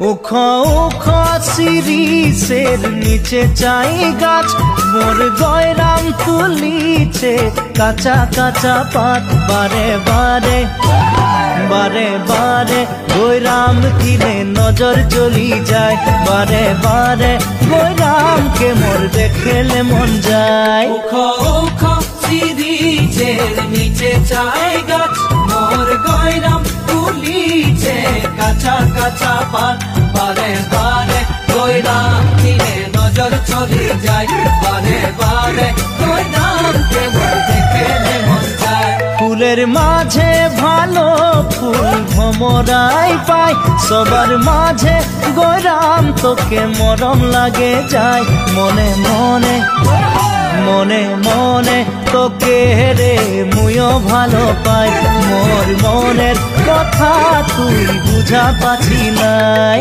উখ উখ শিরিষের নিচে চাই গাছ, মোর গয়রাম তুলিছে কাঁচা কাঁচা পাত। বারে বারে বারে বারে গয়রাম কিনে নজর চলি যায়, বারে বারে গয়রামকে মোর দেখলে মন যায়। উখ উখ শিরিষের নিচে চাই গাছ, মোর গয়রাম তুলিছে কাঁচা কাঁচা পাত। বারে বারে গয়রাম কিনে নজর চলি যায়, বারে বারে গয়রামকে মোর দেখলে মন যায়। ফুলের মাঝে ভালো ফুল ভমরাই পাই, সবার মাঝে গয়রাম তোকে মরম লাগে যায়। মনে মনে মনে মনে তোকে রে মুইও ভালো পাই, মোর মনের কথা তুই বুঝা পাচ্ছি নাই।